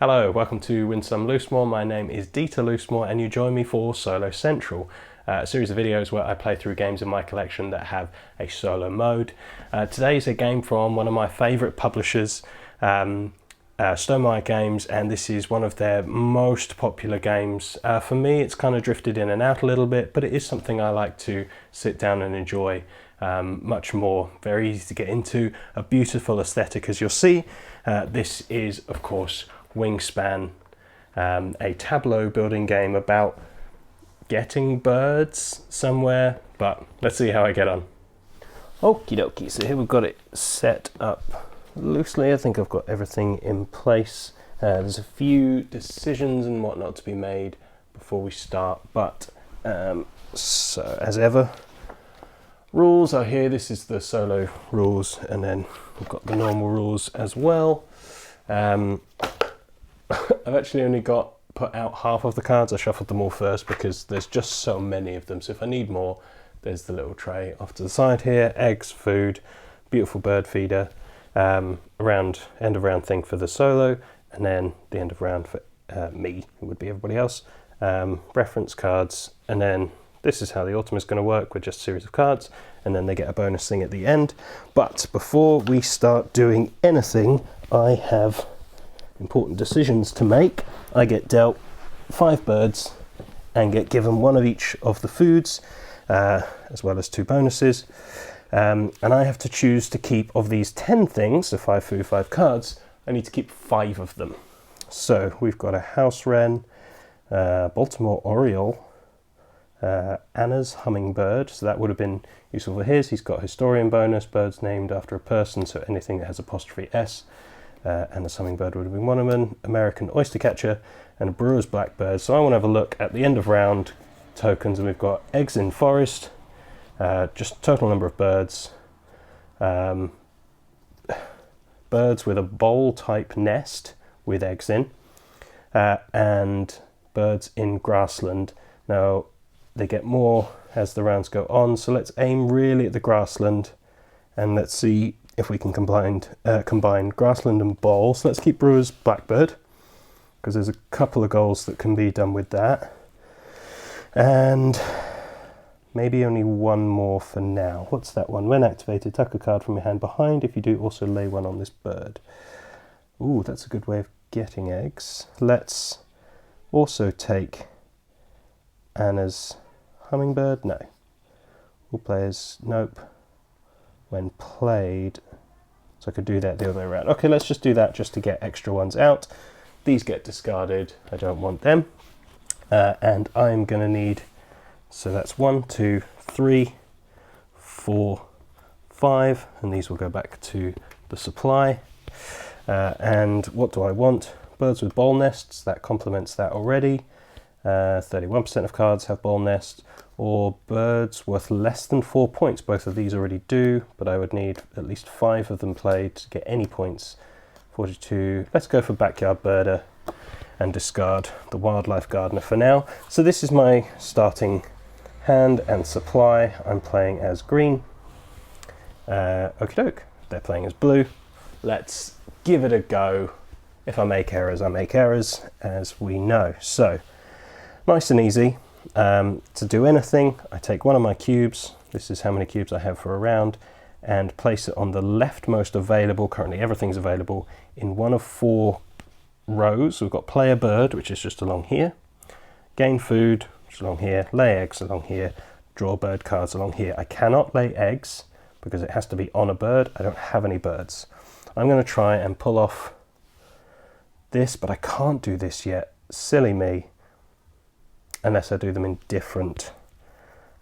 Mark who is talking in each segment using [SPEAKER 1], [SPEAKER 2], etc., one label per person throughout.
[SPEAKER 1] Hello, welcome to Win Some Lose More. My name is Dieter Loosemore and you join me for Solo Central, a series of videos where I play through games in my collection that have a solo mode. Today is a game from one of my favourite publishers, Stonemaier games, and this is one of their most popular games. For me, it's kind of drifted in and out a little bit, but it is something I like to sit down and enjoy much more. Very easy to get into, a beautiful aesthetic as you'll see. This is, of course, Wingspan, a tableau building game about getting birds somewhere, but let's see how I get on. Okie dokie, so here we've got it set up loosely. I think I've got everything in place. There's a few decisions and whatnot to be made before we start, but so as ever, rules are here. This is the solo rules, and then we've got the normal rules as well. I've actually only put out half of the cards. I shuffled them all first because there's just so many of them. So if I need more, there's the little tray off to the side here. Eggs, food, beautiful bird feeder, end of round thing for the solo, and then the end of round for me, who would be everybody else. Reference cards, and then this is how the autumn is going to work with just a series of cards, and then they get a bonus thing at the end. But before we start doing anything, I have important decisions to make. I get dealt 5 birds and get given one of each of the foods, as well as 2 bonuses. And I have to choose to keep, of these 10 things, so 5 food, 5 cards, I need to keep 5 of them. So we've got a house wren, Baltimore oriole, Anna's hummingbird, so that would have been useful for his. He's got historian bonus, birds named after a person, so anything that has apostrophe S. Anna's hummingbird would have been one of them, American oyster catcher, and a brewer's blackbird. So I want to have a look at the end of round tokens, and we've got eggs in forest, just total number of birds, birds with a bowl type nest with eggs in, and birds in grassland. Now they get more as the rounds go on, so let's aim really at the grassland and let's see if we can combine grassland and bowl. So let's keep brewer's blackbird because there's a couple of goals that can be done with that, and maybe only one more for now. What's that one? When activated, tuck a card from your hand behind. If you do, also lay one on this bird. Ooh, that's a good way of getting eggs. Let's also take Anna's hummingbird. No, we'll play as nope. When played, so I could do that the other way around. Okay, let's just do that just to get extra ones out. These get discarded, I don't want them. And I'm gonna need, so that's 1, 2, 3, 4, 5, and these will go back to the supply. And what do I want? Birds with bowl nests, that complements that already. 31% of cards have bowl nests, or birds worth less than 4 points. Both of these already do, but I would need at least 5 of them played to get any points. 42, let's go for backyard birder and discard the wildlife gardener for now. So this is my starting hand and supply. I'm playing as green. Okie doke, they're playing as blue. Let's give it a go. If I make errors, I make errors, as we know. So nice and easy. To do anything, I take one of my cubes, this is how many cubes I have for a round, and place it on the leftmost available, currently everything's available, in one of 4 rows. We've got play a bird, which is just along here, gain food, which is along here, lay eggs along here, draw bird cards along here. I cannot lay eggs because it has to be on a bird. I don't have any birds. I'm going to try and pull off this, but I can't do this yet. Silly me. Unless I do them in different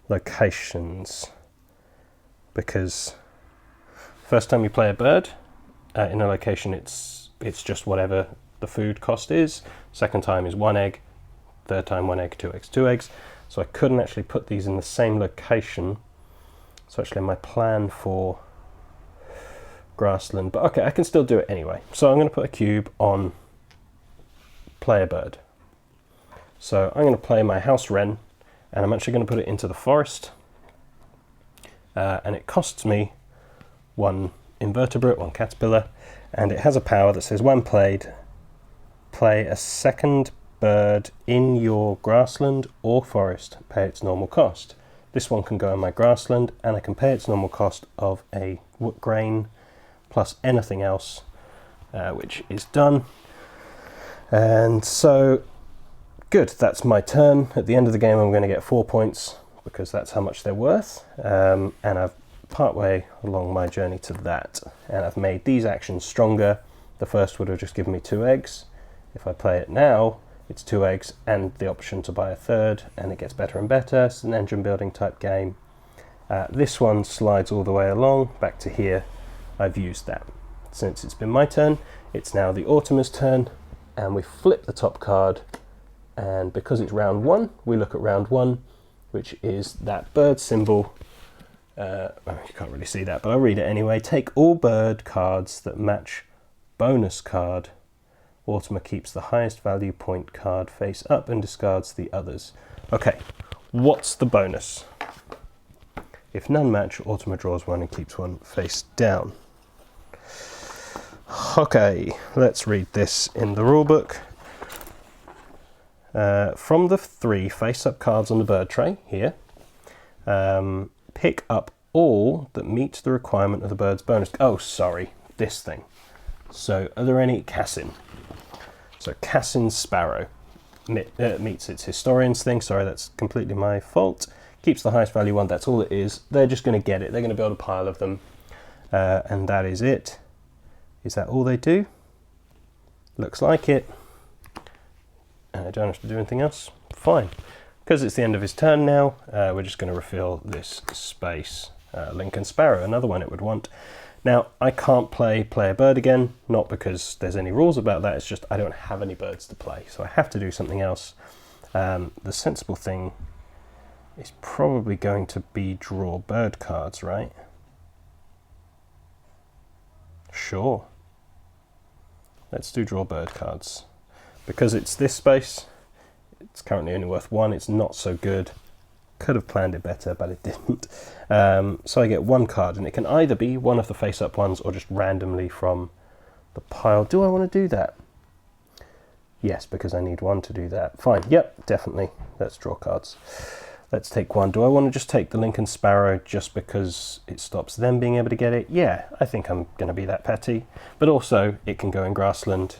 [SPEAKER 1] locations, because first time you play a bird in a location, it's just whatever the food cost is. Second time is 1 egg. Third time 1 egg, 2 eggs, 2 eggs. So I couldn't actually put these in the same location. So actually my plan for grassland, but okay, I can still do it anyway. So I'm going to put a cube on play a bird. So I'm going to play my house wren, and I'm actually going to put it into the forest, and it costs me 1 invertebrate, 1 caterpillar, and it has a power that says when played, play a second bird in your grassland or forest, pay its normal cost. This one can go in my grassland, and I can pay its normal cost of a grain plus anything else, which is done. And so, good, that's my turn. At the end of the game I'm going to get 4 points, because that's how much they're worth, and I've partway along my journey to that, and I've made these actions stronger. The first would have just given me 2 eggs. If I play it now, it's 2 eggs and the option to buy a third, and it gets better and better. It's an engine building type game. This one slides all the way along back to here. I've used that. Since it's been my turn, it's now the Automa's turn, and we flip the top card, and because it's round 1, we look at round 1, which is that bird symbol. You can't really see that, but I'll read it anyway. Take all bird cards that match bonus card. Automa keeps the highest value point card face up and discards the others. Okay, what's the bonus? If none match, Automa draws 1 and keeps 1 face down. Okay, let's read this in the rulebook. From the 3 face-up cards on the bird tray here, pick up all that meet the requirement of the bird's bonus. Oh, sorry, this thing. So, are there any Cassin? So, Cassin's Sparrow meets its Historian's thing. Sorry, that's completely my fault. Keeps the highest value 1, that's all it is. They're just going to get it. They're going to build a pile of them. And that is it. Is that all they do? Looks like it. And I don't have to do anything else. Fine. Because it's the end of his turn now, we're just going to refill this space. Lincoln Sparrow, another one it would want. Now, I can't play a bird again, not because there's any rules about that, it's just I don't have any birds to play, so I have to do something else. The sensible thing is probably going to be draw bird cards, right? Sure. Let's do draw bird cards. Because it's this space, it's currently only worth 1, it's not so good. Could have planned it better, but it didn't. So I get 1 card, and it can either be one of the face-up ones or just randomly from the pile. Do I want to do that? Yes, because I need 1 to do that. Fine, yep, definitely. Let's draw cards. Let's take 1. Do I want to just take the Lincoln Sparrow just because it stops them being able to get it? Yeah, I think I'm going to be that petty. But also, it can go in grassland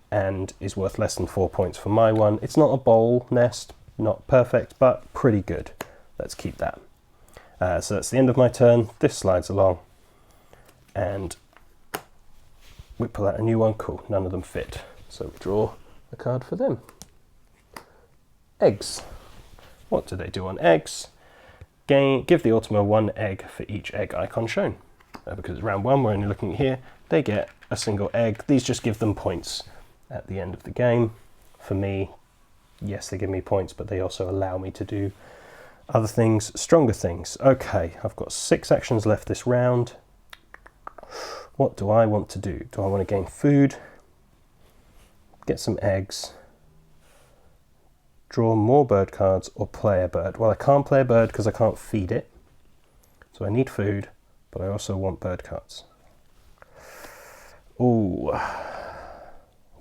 [SPEAKER 1] and is worth less than 4 points for my one. It's not a bowl nest, not perfect, but pretty good. Let's keep that. So that's the end of my turn. This slides along, and we pull out a new one. Cool, none of them fit. So we draw a card for them. Eggs. What do they do on eggs? Give the Automa 1 egg for each egg icon shown. Because it's round 1, we're only looking at here. They get a single egg. These just give them points at the end of the game. For me, yes, they give me points, but they also allow me to do other things, stronger things. Okay, I've got 6 actions left this round. What do I want to do? Do I want to gain food? Get some eggs? Draw more bird cards or play a bird? Well, I can't play a bird because I can't feed it. So I need food, but I also want bird cards. Ooh.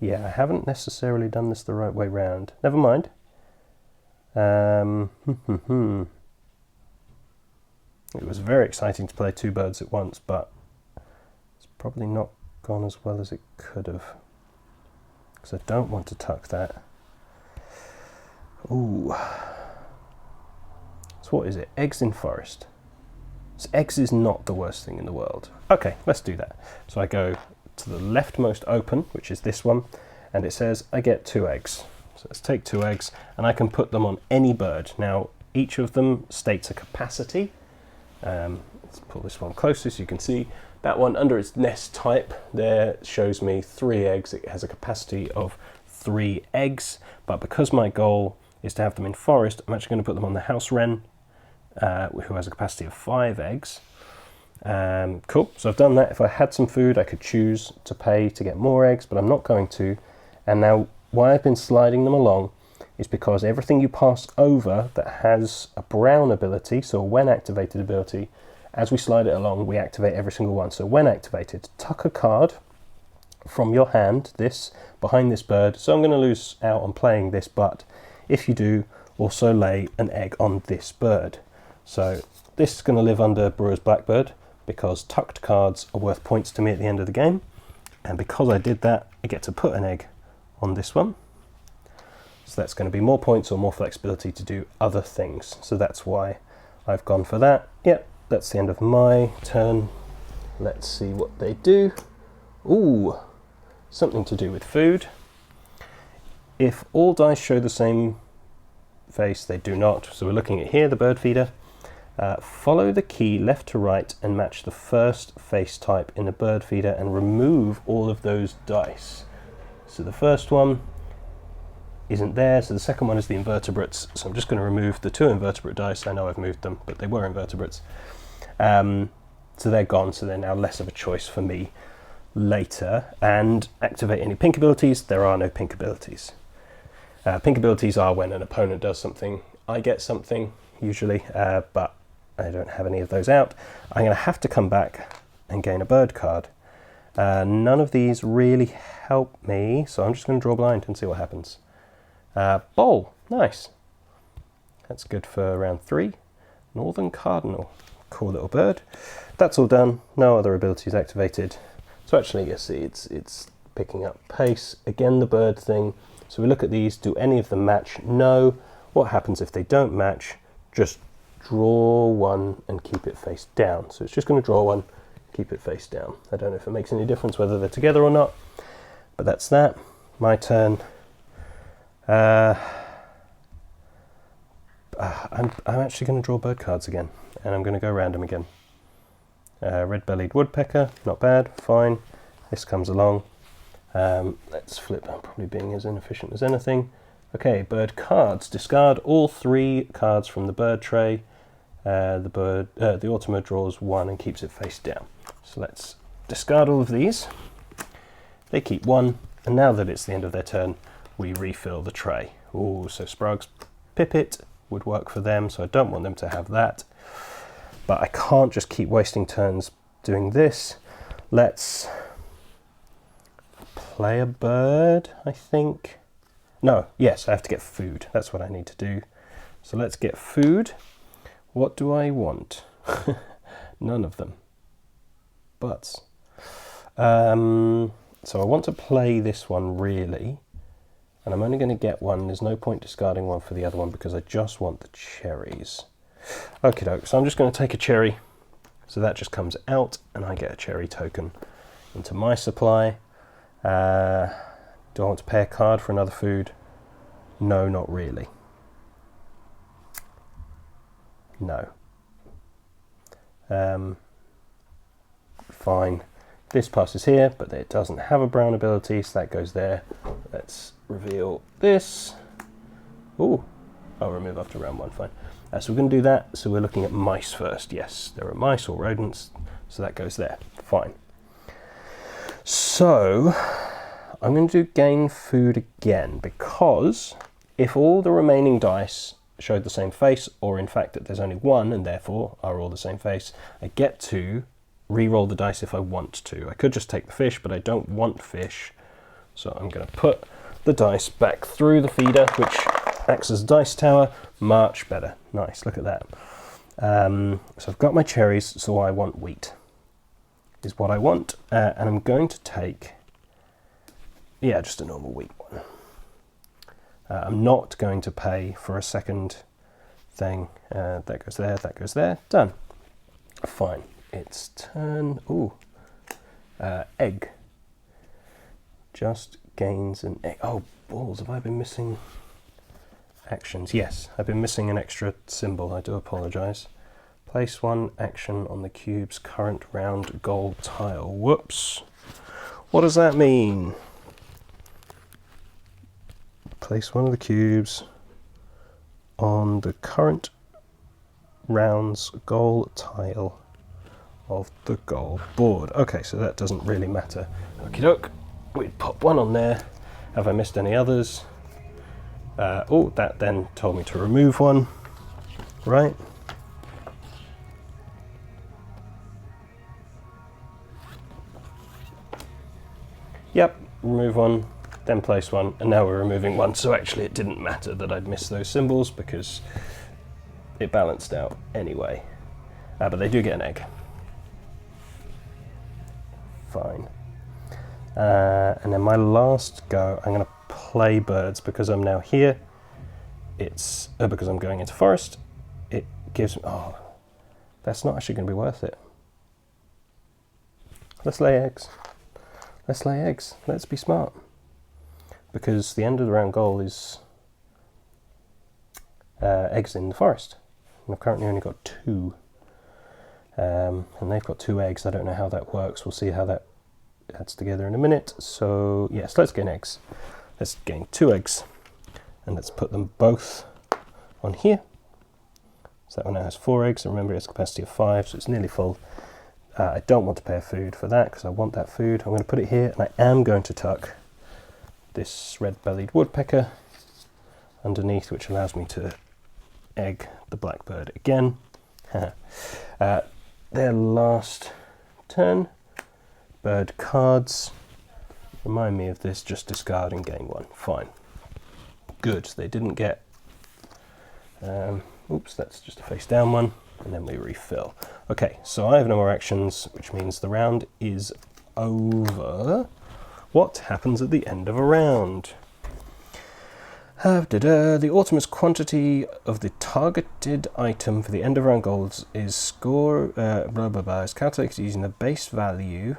[SPEAKER 1] Yeah, I haven't necessarily done this the right way round. Never mind. It was very exciting to play 2 birds at once, but it's probably not gone as well as it could have. Because I don't want to tuck that. Ooh. So what is it? Eggs in forest. So eggs is not the worst thing in the world. Okay, let's do that. So I go to the leftmost open, which is this one, and it says I get 2 eggs. So let's take 2 eggs, and I can put them on any bird. Now, each of them states a capacity. Let's pull this one closer so you can see. That one, under its nest type, there shows me 3 eggs. It has a capacity of 3 eggs, but because my goal is to have them in forest, I'm actually going to put them on the house wren, who has a capacity of 5 eggs. Cool, so I've done that. If I had some food, I could choose to pay to get more eggs, but I'm not going to. And now, why I've been sliding them along is because everything you pass over that has a brown ability, so a when activated ability, as we slide it along, we activate every single one. So when activated, tuck a card from your hand, this, behind this bird. So I'm going to lose out on playing this, but if you do, also lay an egg on this bird. So this is going to live under Brewer's Blackbird, because tucked cards are worth points to me at the end of the game. And because I did that, I get to put an egg on this one. So that's going to be more points or more flexibility to do other things. So that's why I've gone for that. Yep, that's the end of my turn. Let's see what they do. Ooh, something to do with food. If all dice show the same face, they do not. So we're looking at here, the bird feeder. Follow the key left to right and match the first face type in the bird feeder and remove all of those dice. So the first one isn't there, so the second one is the invertebrates. So I'm just going to remove the 2 invertebrate dice. I know I've moved them, but they were invertebrates. So they're gone, so they're now less of a choice for me later. And activate any pink abilities. There are no pink abilities. Pink abilities are when an opponent does something, I get something, usually, but I don't have any of those out. I'm going to have to come back and gain a bird card. None of these really help me, so I'm just going to draw blind and see what happens. Bowl, nice. That's good for round 3. Northern Cardinal, cool little bird. That's all done, no other abilities activated. So actually, you see, it's picking up pace. Again, the bird thing. So we look at these, do any of them match? No. What happens if they don't match? Just draw one and keep it face down. So it's just going to draw one, keep it face down. I don't know if it makes any difference whether they're together or not, but that's that. My turn. I'm actually going to draw bird cards again, and I'm going to go random again. Red-bellied woodpecker, not bad, fine. This comes along. Let's flip. I'm probably being as inefficient as anything. Okay, bird cards. Discard all 3 cards from the bird tray. The Automa draws 1 and keeps it face down. So let's discard all of these. They keep 1, and now that it's the end of their turn, we refill the tray. Ooh, so Sprague's Pipit would work for them, so I don't want them to have that. But I can't just keep wasting turns doing this. Let's play a bird, I think. No, yes, I have to get food. That's what I need to do. So let's get food. What do I want? None of them. Butts. So I want to play this one, really. And I'm only going to get one. There's no point discarding one for the other one because I just want the cherries. Okie doke, so I'm just going to take a cherry. So that just comes out and I get a cherry token into my supply. Do I want to pay a card for another food? No, not really. No. Fine. This passes here, but it doesn't have a brown ability, so that goes there. Let's reveal this. Ooh, I'll remove after round 1, fine. So we're going to do that. So we're looking at mice first. Yes, there are mice or rodents, so that goes there. Fine. So I'm going to do gain food again, because if all the remaining dice showed the same face, or in fact that there's only 1 and therefore are all the same face, I get to re-roll the dice if I want to. I could just take the fish, but I don't want fish. So I'm going to put the dice back through the feeder, which acts as a dice tower. Much better. Nice, look at that. So I've got my cherries, so I want wheat, is what I want. And I'm going to take, yeah, just a normal wheat one. I'm not going to pay for a second thing. That goes there, that goes there. Done. Fine. It's turn. Ooh. Egg. Just gains an egg. Oh, balls. Have I been missing actions? Yes, I've been missing an extra symbol. I do apologise. Place 1 action on the cube's current round gold tile. Whoops. What does that mean? Place 1 of the cubes on the current round's goal tile of the goal board. Okay, so that doesn't really matter. Okie doke. We'd pop 1 on there. Have I missed any others? Oh, that then told me to remove 1. Right. Yep, remove one, then place one, and now we're removing one. So actually it didn't matter that I'd missed those symbols because it balanced out anyway. But they do get an egg. Fine. And then my last go, I'm going to play birds because I'm now here. It's because I'm going into forest. It gives me, oh, that's not actually going to be worth it. Let's lay eggs. Let's lay eggs. Let's be smart. Because the end of the round goal is eggs in the forest. And I've currently only got 2. And they've got 2 eggs. I don't know how that works. We'll see how that adds together in a minute. So yes, let's gain eggs. Let's gain 2 eggs. And let's put them both on here. So that one now has 4 eggs. And remember, it's a capacity of 5, so it's nearly full. I don't want to pay a food for that because I want that food. I'm going to put it here, and I am going to tuck this red-bellied woodpecker underneath, which allows me to egg the blackbird again. Their last turn. Bird cards. Remind me of this, just discard and gain 1. Fine. Good, they didn't get... oops, that's just a face down one. And then we refill. Okay, so I have no more actions, which means the round is over. What happens at the end of a round? The ultimate quantity of the targeted item for the end of round goals is is calculated using the base value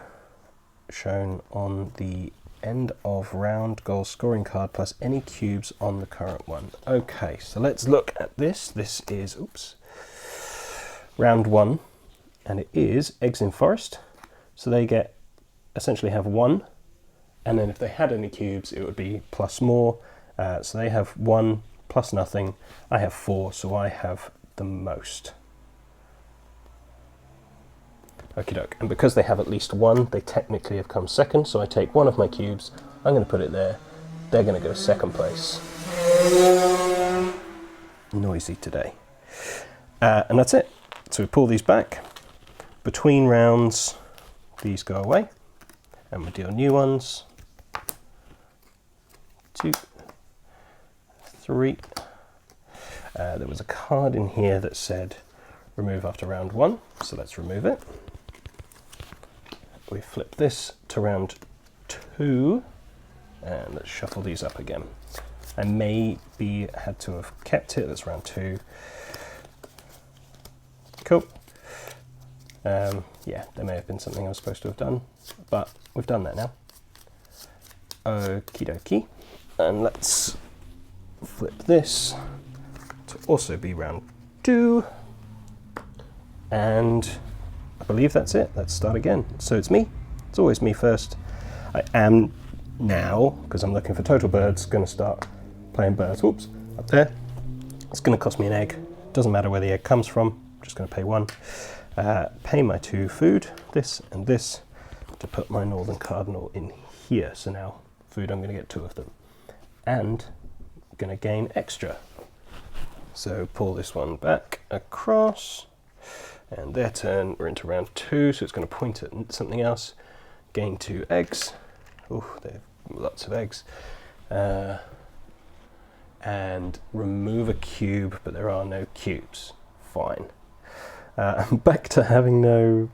[SPEAKER 1] shown on the end of round goal scoring card plus any cubes on the current one. Okay, so let's look at this. This is, oops, round 1, and it is eggs in forest. So they get, essentially have 1, and then if they had any cubes, it would be plus more. So they have 1 plus nothing. I have 4, so I have the most. Okie doke. And because they have at least 1, they technically have come second. So I take 1 of my cubes. I'm going to put it there. They're going to go second place. Noisy today. And that's it. So we pull these back. Between rounds, these go away. And we deal new ones. 2, 3. There was a card in here that said remove after round 1. So let's remove it. We flip this to round 2. And let's shuffle these up again. I maybe had to have kept it. That's round 2. Cool. Yeah, there may have been something I was supposed to have done, but we've done that now. Okie dokie. And let's flip this to also be round 2. And I believe that's it. Let's start again. So it's me. It's always me first. I am now, because I'm looking for total birds, going to start playing birds. Whoops, up there. It's going to cost me an egg. Doesn't matter where the egg comes from. Just going to pay 1. Pay my 2 food, this and this, to put my northern cardinal in here. So now food, I'm going to get 2 of them. And I'm going to gain extra. So pull this one back across. And their turn, we're into round 2, so it's going to point at something else. Gain 2 eggs. Oh, they have lots of eggs. And remove a cube, but there are no cubes. Fine. I'm back to having no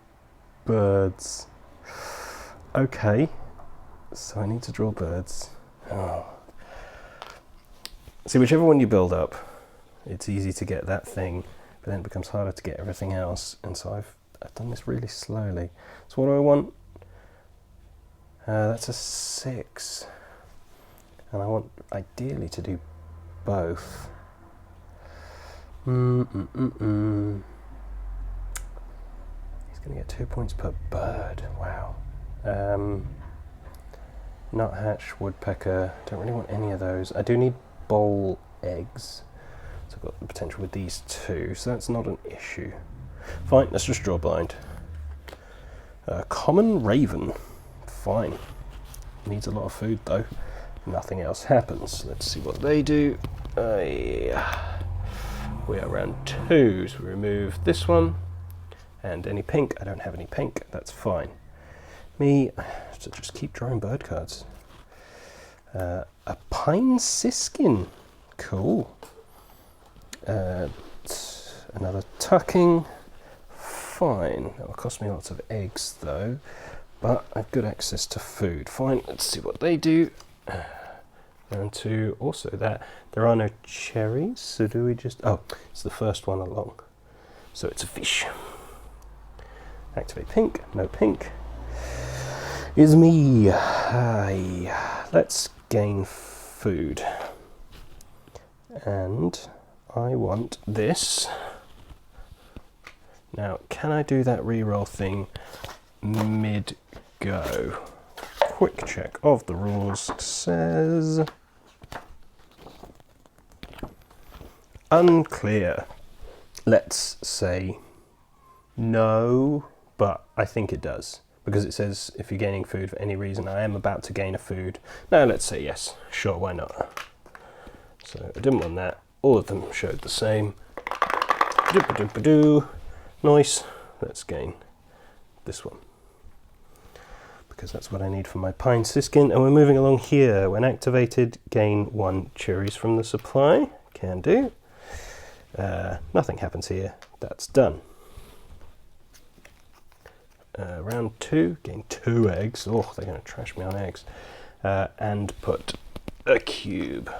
[SPEAKER 1] birds. Okay, so I need to draw birds. Oh. See, whichever one you build up, it's easy to get that thing, but then it becomes harder to get everything else. And so I've done this really slowly. So what do I want? That's a 6. And I want ideally to do both. He's going to get 2 points per bird. Wow. Nuthatch, woodpecker. Don't really want any of those. I do need bowl eggs. So I've got the potential with these 2. So that's not an issue. Fine, let's just draw blind. Common raven. Fine. Needs a lot of food though. Nothing else happens. Let's see what they do. We are round 2, so we remove this one. And any pink, I don't have any pink, that's fine. me to just keep drawing bird cards. A pine siskin. Cool. Another tucking. Fine. That will cost me lots of eggs though, but I've got access to food. Fine. Let's see what they do. And to also that there are no cherries, so do we just... Oh, it's the first one along. So it's a fish. Activate pink. No pink. Is me. Let's gain food. And I want this. Now, can I do that reroll thing mid-go? Quick check of the rules says... Unclear. Let's say no, but I think it does. Because it says if you're gaining food for any reason, I am about to gain a food. No, let's say yes. Sure, why not? So I didn't want that. All of them showed the same. Nice. Let's gain this one. Because that's what I need for my pine siskin. And we're moving along here. When activated, gain 1 cherries from the supply. Can do. Nothing happens here. That's done. Round 2, gain 2 eggs. Oh, they're going to trash me on eggs. And put a cube.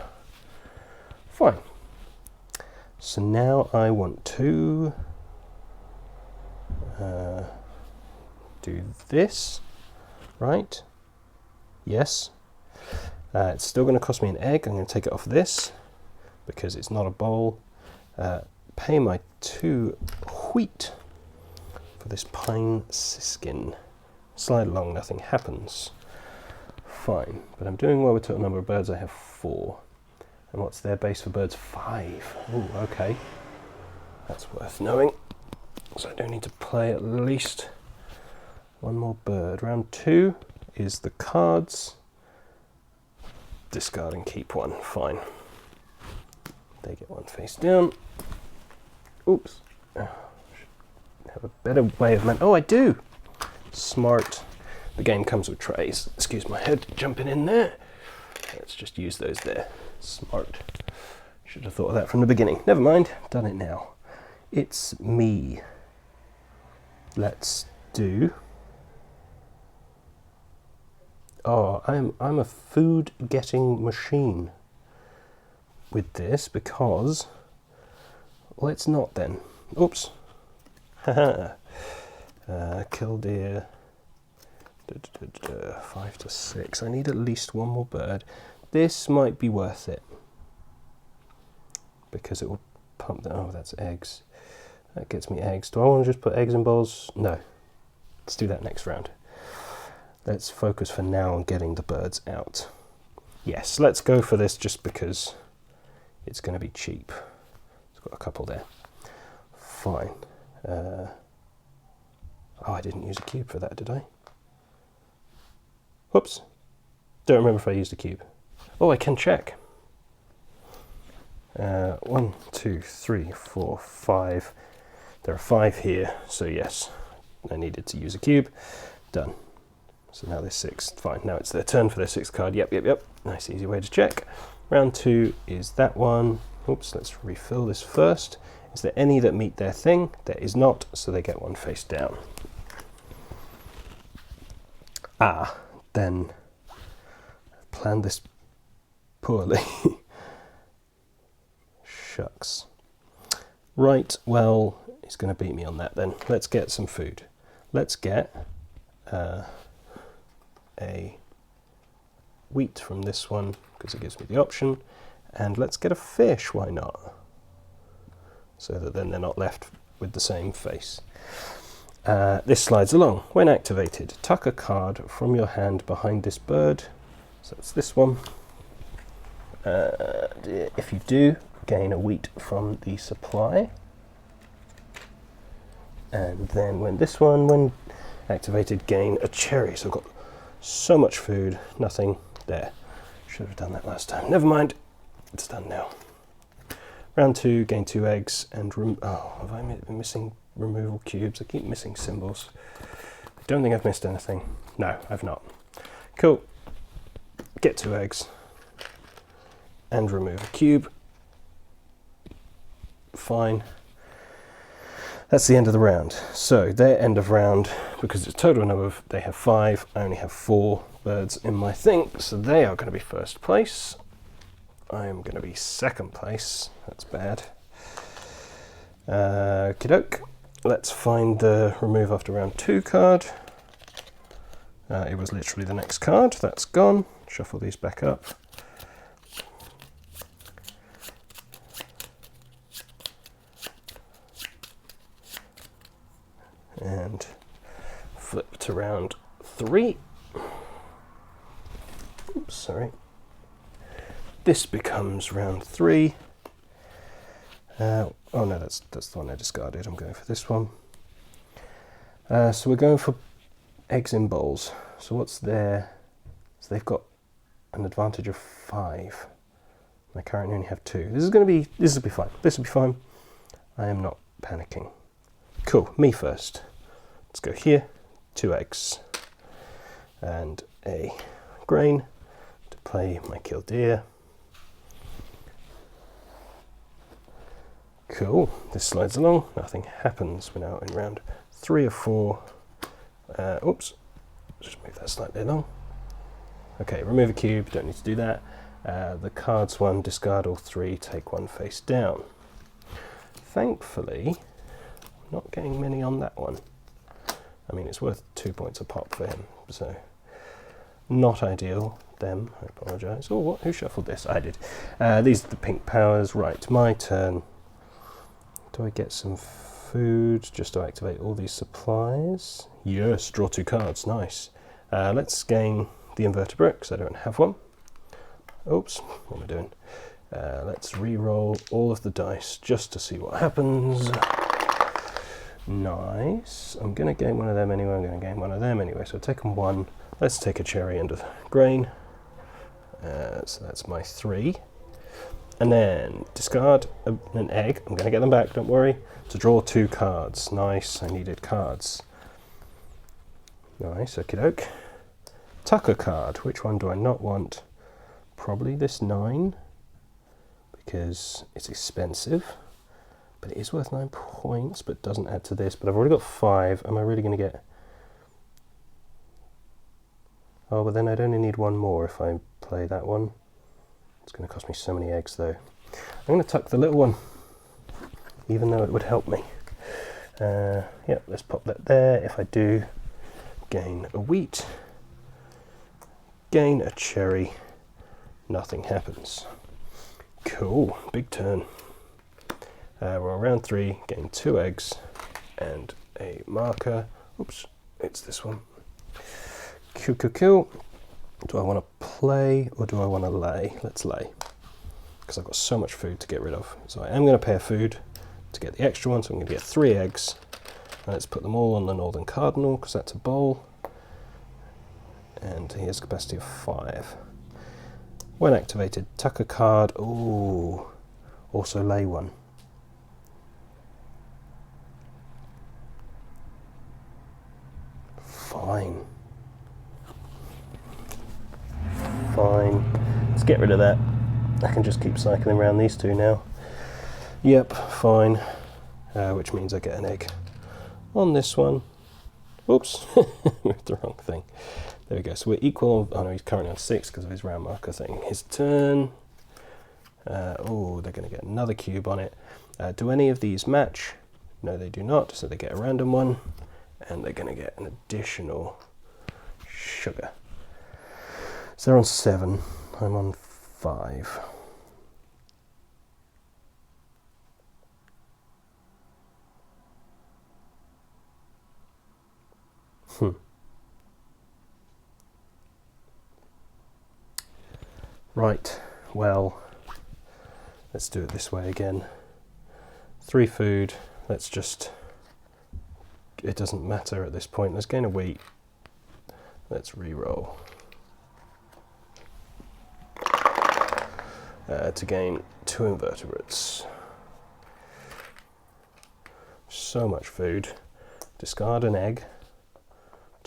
[SPEAKER 1] Fine. So now I want to do this, right? Yes. It's still going to cost me an egg. I'm going to take it off this because it's not a bowl. Pay my 2 wheat for this pine siskin. Slide along, nothing happens. Fine, but I'm doing well with total number of birds. I have 4. And what's their base for birds? 5. Oh, okay. That's worth knowing. So I do need to play at least 1 more bird. Round 2 is the cards. Discard and keep 1. Fine. They get 1 face down. Oops. Should have a better way of oh, I do. Smart. The game comes with trays. Excuse my head jumping in there. Let's just use those there. Smart. Should have thought of that from the beginning. Never mind. Done it now. It's me. Let's do... Oh, I'm a food getting machine with this because... Let's not then. Oops. Haha. Killdeer. 5 to 6. I need at least 1 more bird. This might be worth it because it will pump the... Oh, that's eggs. That gets me eggs. Do I want to just put eggs in bowls? No. Let's do that next round. Let's focus for now on getting the birds out. Yes, let's go for this just because it's going to be cheap. It's got a couple there. Fine. Oh, I didn't use a cube for that, did I? Whoops. Don't remember if I used a cube. Oh, I can check. 1, 2, 3, 4, 5. There are 5 here, so yes, I needed to use a cube. Done. So now there's 6. Fine, now it's their turn for their 6th card. Yep. Nice, easy way to check. Round 2 is that one. Oops, let's refill this first. Is there any that meet their thing? There is not, so they get 1 face down. Then I've planned this poorly. Shucks. Right, well, he's going to beat me on that then. Let's get some food. Let's get a wheat from this one because it gives me the option. And let's get a fish, why not? So that then they're not left with the same face. This slides along. When activated, tuck a card from your hand behind this bird. So it's this one. If you do, gain a wheat from the supply. And then when activated, gain a cherry. So I've got so much food, nothing there. Should have done that last time. Never mind, it's done now. Round 2, gain 2 eggs and have I been missing removal cubes? I keep missing symbols. I don't think I've missed anything. No, I've not. Cool. Get 2 eggs and remove a cube. Fine. That's the end of the round. So their end of round, because it's total number of, they have 5, I only have 4 birds in my thing, so they are going to be first place. I am going to be second place. That's bad. Okey-doke. Let's find the remove after round 2 card. It was literally the next card. That's gone. Shuffle these back up. And flip to round 3. Oops, sorry. This becomes round 3. Oh no, that's the one I discarded. I'm going for this one. So we're going for eggs in bowls. So what's there? So they've got an advantage of 5. I currently only have 2. This will be fine. This will be fine. I am not panicking. Cool. Me first. Let's go here. 2 eggs and a grain to play my killdeer. Cool, this slides along, nothing happens. We're now in round 3 or 4. Oops, just move that slightly along. Okay, remove a cube, don't need to do that. The cards 1, discard all 3, take 1 face down. Thankfully, I'm not getting many on that one. I mean, it's worth 2 points a pop for him, so not ideal. Them, I apologise. Oh, what? Who shuffled this? I did. These are the pink powers. Right, my turn. Do I get some food just to activate all these supplies? Yes, draw 2 cards, nice. Let's gain the invertebrate, because I don't have one. Oops, what am I doing? Let's re-roll all of the dice just to see what happens. Nice. I'm going to gain one of them anyway, I'm going to gain one of them anyway, so I've taken 1. Let's take a cherry and a grain. So that's my 3. And then discard an egg. I'm going to get them back, don't worry. To draw 2 cards. Nice, I needed cards. Nice, okie doke. Tucker card. Which one do I not want? Probably this 9, because it's expensive. But it is worth 9 points, but doesn't add to this. But I've already got 5. Am I really going to get... Oh, but then I'd only need 1 more if I play that one. It's going to cost me so many eggs, though. I'm going to tuck the little one, even though it would help me. Yeah, let's pop that there. If I do, gain a wheat, gain a cherry, nothing happens. Cool, big turn. We're on round 3, gain 2 eggs and a marker. Oops, it's this one. Cool. Do I want to play or do I want to lay? Let's lay, because I've got so much food to get rid of. So I am going to pay a food to get the extra one, so I'm going to get 3 eggs. And let's put them all on the Northern Cardinal, because that's a bowl. And he has a capacity of 5. When activated, tuck a card. Ooh, also lay one. Fine. Let's get rid of that. I can just keep cycling around these 2 now. Yep, fine. Which means I get an egg on this one. Oops, moved the wrong thing. There we go. So we're equal. Oh no, he's currently on 6 because of his round marker thing. His turn. Oh, they're going to get another cube on it. Do any of these match? No, they do not. So they get a random one, and they're going to get an additional sugar. So they're on 7. I'm on 5. Right, well, let's do it this way again. 3 food, let's just, it doesn't matter at this point. Let's gain a wheat. Let's re-roll. To gain 2 invertebrates. So much food. Discard an egg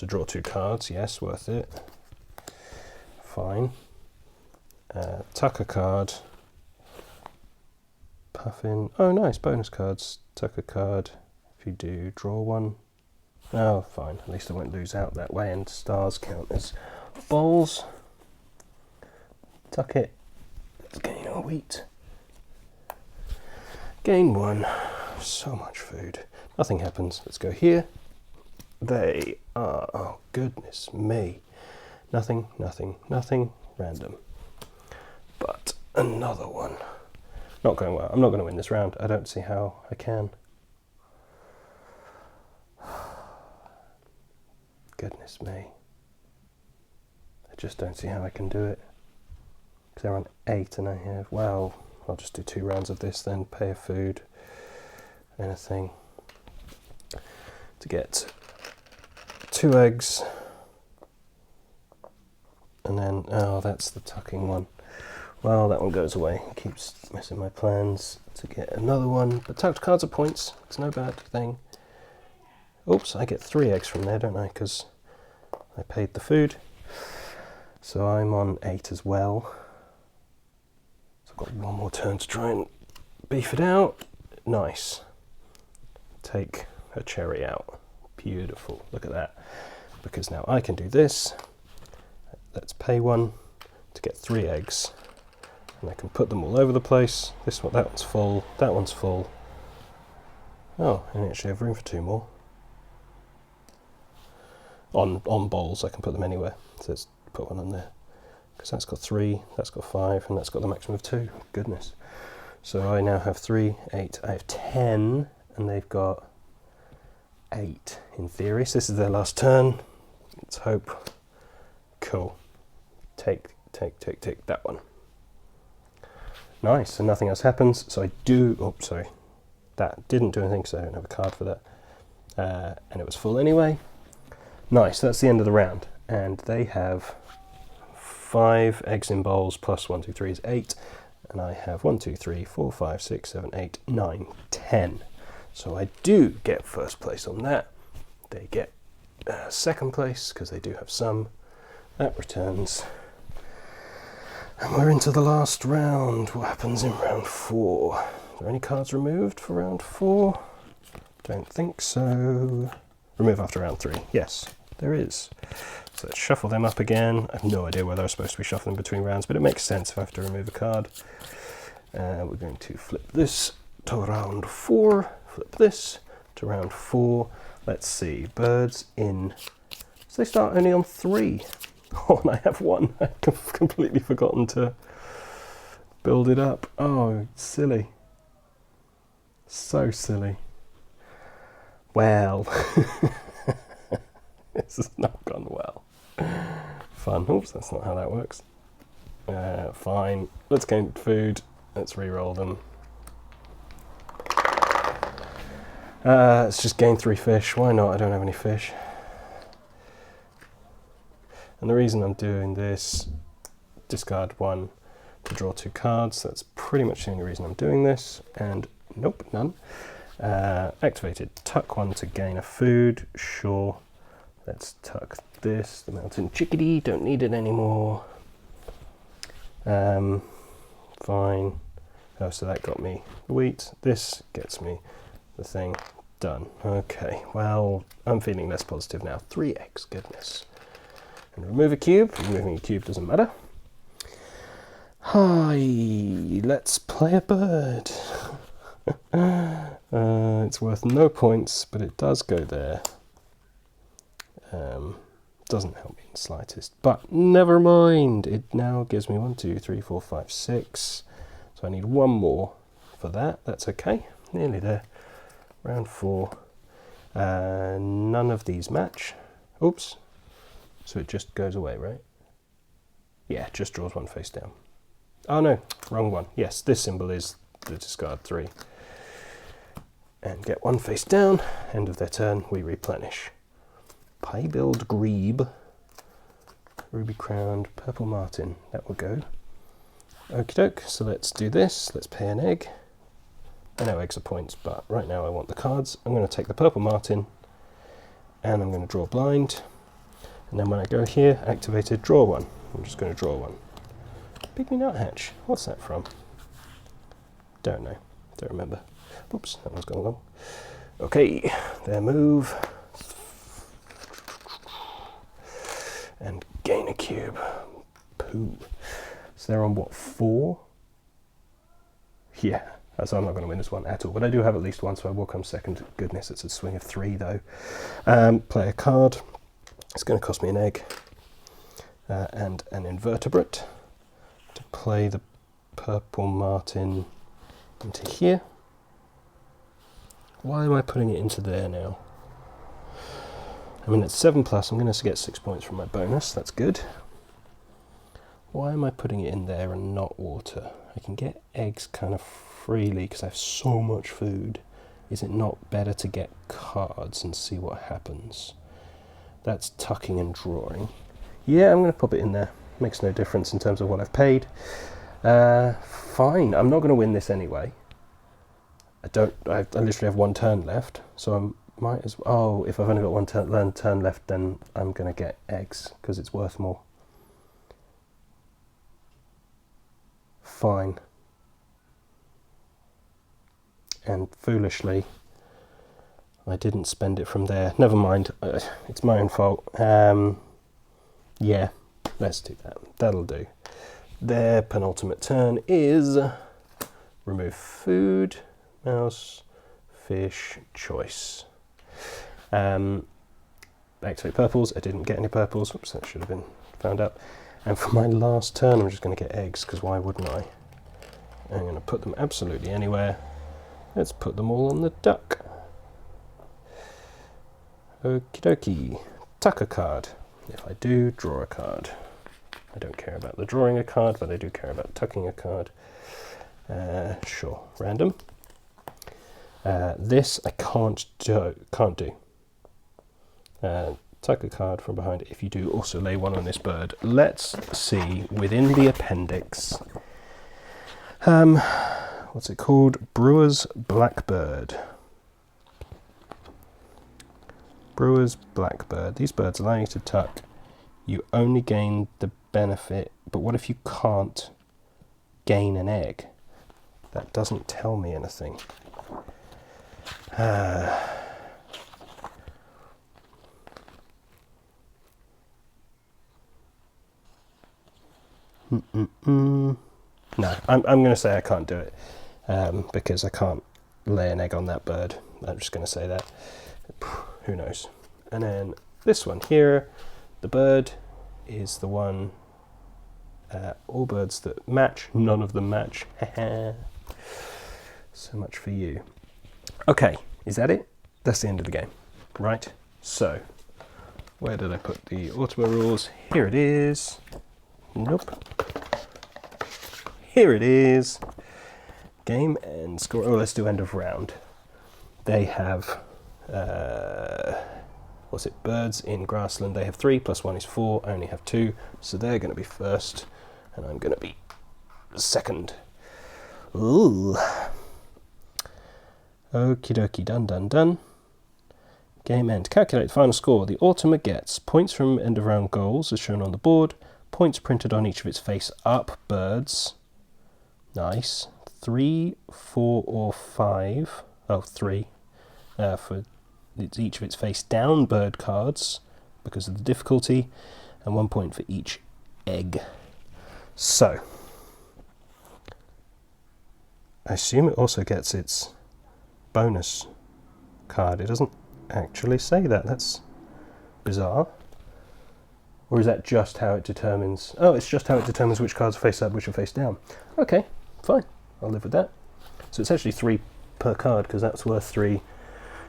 [SPEAKER 1] to draw 2 cards. Yes, worth it. Fine. Tuck a card. Puffin. Oh, nice. Bonus cards. Tuck a card. If you do, draw 1. Oh, fine. At least I won't lose out that way, and stars count as bowls. Tuck it. Let's gain our wheat. Gain 1. So much food. Nothing happens. Let's go here. They are... Oh, goodness me. Nothing, nothing, nothing. Random. But another one. Not going well. I'm not going to win this round. I don't see how I can. Goodness me. I just don't see how I can do it. Because they're on 8 and I have... Well, I'll just do 2 rounds of this then. Pay a food. Anything. To get 2 eggs. And then... Oh, that's the tucking one. Well, that one goes away. It keeps messing my plans to get another one. But tucked cards are points. It's no bad thing. Oops, I get 3 eggs from there, don't I? Because I paid the food. So I'm on 8 as well. So I've got 1 more turn to try and beef it out. Nice. Take a cherry out. Beautiful. Look at that. Because now I can do this. Let's pay 1 to get 3 eggs. And I can put them all over the place. This one, that one's full. That one's full. Oh, I actually have room for 2 more. On bowls, I can put them anywhere. So let's put 1 on there. Because that's got 3, that's got 5, and that's got the maximum of 2. Goodness. So I now have 3, 8, I have 10, and they've got 8 in theory. So this is their last turn. Let's hope. Cool. Take that one. Nice, and nothing else happens. So I do, oh, sorry. That didn't do anything, so I don't have a card for that. And it was full anyway. Nice, that's the end of the round. And they have 5 eggs in bowls plus 1, 2, 3 is 8. And I have 1, 2, 3, 4, 5, 6, 7, 8, 9, 10. So I do get first place on that. They get second place because they do have some. That returns. And we're into the last round. What happens in round 4? Are there any cards removed for round 4? Don't think so. Remove after round 3. Yes, there is. So let's shuffle them up again. I have no idea whether I'm supposed to be shuffling between rounds, but it makes sense if I have to remove a card. We're going to flip this to round 4. Flip this to round 4. Let's see. Birds in... So they start only on 3. Oh, and I have 1. I've completely forgotten to build it up. Oh, silly. So silly. Well, this has not gone well. Fun. Oops, that's not how that works. Fine. Let's gain food. Let's re-roll them. Let's just gain 3 fish. Why not? I don't have any fish. And the reason I'm doing this, discard 1 to draw 2 cards. That's pretty much the only reason I'm doing this. And nope, none. Activated tuck 1 to gain a food. Sure. Let's tuck this. The mountain chickadee. Don't need it anymore. Fine. Oh, so that got me the wheat. This gets me the thing. Done. Okay. Well, I'm feeling less positive now. 3 eggs. Goodness. And remove a cube. Removing a cube doesn't matter. Hi, let's play a bird. It's worth no points, but it does go there. Doesn't help me in the slightest, but never mind. It now gives me 1, 2, 3, 4, 5, 6. So I need 1 more for that. That's okay. Nearly there. Round 4. None of these match. Oops. So it just goes away, right? Yeah, just draws 1 face down. Oh no, wrong one. Yes, this symbol is the discard 3. And get 1 face down. End of their turn, we replenish. Pie-billed grebe. Ruby crowned purple martin. That will go. Okie doke, so let's do this. Let's pay an egg. I know eggs are points, but right now I want the cards. I'm going to take the purple martin and I'm going to draw blind. And then when I go here, activated, draw one. I'm just going to draw one. Pygmy nuthatch. What's that from? Don't know. Don't remember. Oops, that one's gone wrong. Okay, their move. And gain a cube. Poo. So they're on what, 4? Yeah, so I'm not going to win this one at all. But I do have at least one, so I will come second. Goodness, it's a swing of 3 though. Play a card. It's going to cost me an egg. And an invertebrate. To play the purple martin into here. Why am I putting it into there now? I mean, it's 7+, I'm going to get 6 points from my bonus, that's good. Why am I putting it in there and not water? I can get eggs kind of freely because I have so much food. Is it not better to get cards and see what happens? That's tucking and drawing. Yeah, I'm going to pop it in there. Makes no difference in terms of what I've paid. Fine, I'm not going to win this anyway. I literally have 1 turn left, so I might as well. Oh, if I've only got 1 turn left, then I'm going to get eggs because it's worth more. Fine. And foolishly, I didn't spend it from there. Never mind, it's my own fault. Yeah, let's do that. That'll do. Their penultimate turn is remove food, mouse, fish, choice. Activate purples. I didn't get any purples. Oops, that should have been found out. And for my last turn, I'm just going to get eggs, because why wouldn't I? I'm going to put them absolutely anywhere. Let's put them all on the duck. Okie dokie. Tuck a card. If I do, draw a card. I don't care about the drawing a card, but I do care about tucking a card. Sure, random. This I can't do. Tuck a card from behind. If you do, also lay one on this bird. Let's see within the appendix. What's it called? Brewer's Blackbird. Brewer's Blackbird. These birds allow you to tuck. You only gain the benefit, but what if you can't gain an egg? That doesn't tell me anything. No, I'm going to say I can't do it because I can't lay an egg on that bird. I'm just going to say that. Who knows? And then this one here, the bird is the one. All birds that match, none of them match. So much for you. Okay, is that it? That's the end of the game, right? So, where did I put the Ultima rules? Here it is. Nope. Here it is. Game and score. Oh, let's do end of round. They have, what's it? Birds in grassland. They have 3 + 1 is 4. I only have 2, so they're going to be first, and I'm going to be second. Ooh. Okie dokie, done. Game end. Calculate the final score. The Ultima gets points from end of round goals, as shown on the board. Points printed on each of its face-up birds. Nice. 3, 4, or 5. Oh, 3. For each of its face-down bird cards, because of the difficulty, and 1 point for each egg. So, I assume it also gets its bonus card. It doesn't actually say that. That's bizarre. Or is that just how it determines... Oh, it's just how it determines which cards are face up, which are face down. Okay, fine. I'll live with that. So it's actually 3 per card, because that's worth 3,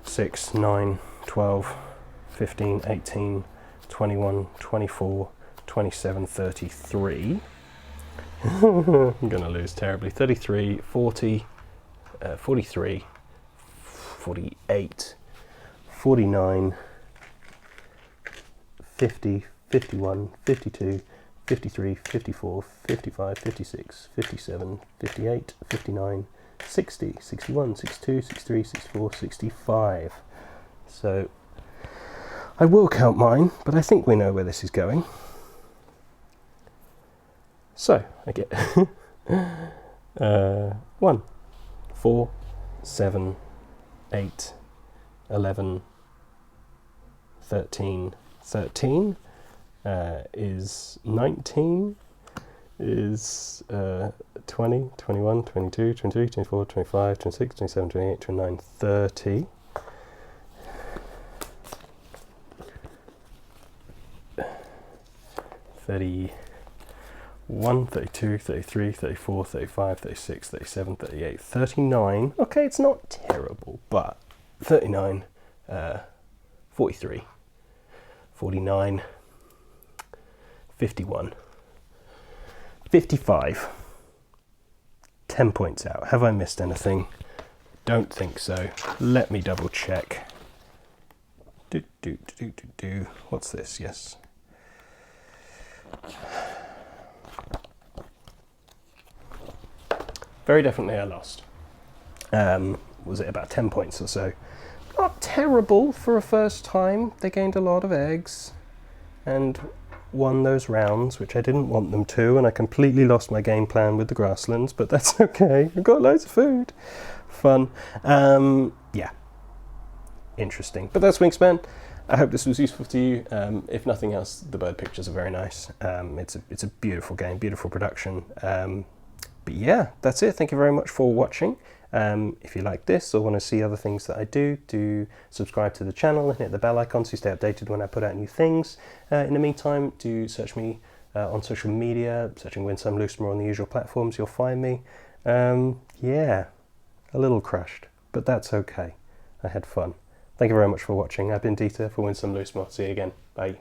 [SPEAKER 1] 6, 9, 12, 15, 18, 21, 24, 27, 33. I'm going to lose terribly. 33, 40, 43, 48, 49, 50, 51, 52, 53, 54, 55, 56, 57, 58, 59, 60, 61, 62, 63, 64, 65. So I will count mine, but I think we know where this is going. So I get 1, 4, 7, 8, 11, 13, 13 is 19, is 20, 21, 22, 23, 24, 25, 26, 27, 28, 29, 30. 31, 32, 33, 34, 35, 36, 37, 38, 39. Okay, it's not terrible, but 39, 43, 49, 51, 55. 10 points out. Have I missed anything? Don't think so. Let me double check. What's this? Yes. Very definitely I lost. Was it about 10 points or so? Not terrible for a first time. They gained a lot of eggs and won those rounds, which I didn't want them to, and I completely lost my game plan with the grasslands, but that's okay. I've got loads of food. Fun. Yeah. Interesting. But that's Wingspan. I hope this was useful to you. If nothing else, the bird pictures are very nice. It's a beautiful game, beautiful production. But yeah, that's it. Thank you very much for watching. If you like this or want to see other things that I do subscribe to the channel and hit the bell icon so you stay updated when I put out new things. In the meantime, do search me on social media, searching Wingspan Loosemore on the usual platforms, you'll find me. Yeah, a little crushed, but that's okay. I had fun. Thank you very much for watching. I've been Dieter for Wingspan Loosemore. See you again. Bye.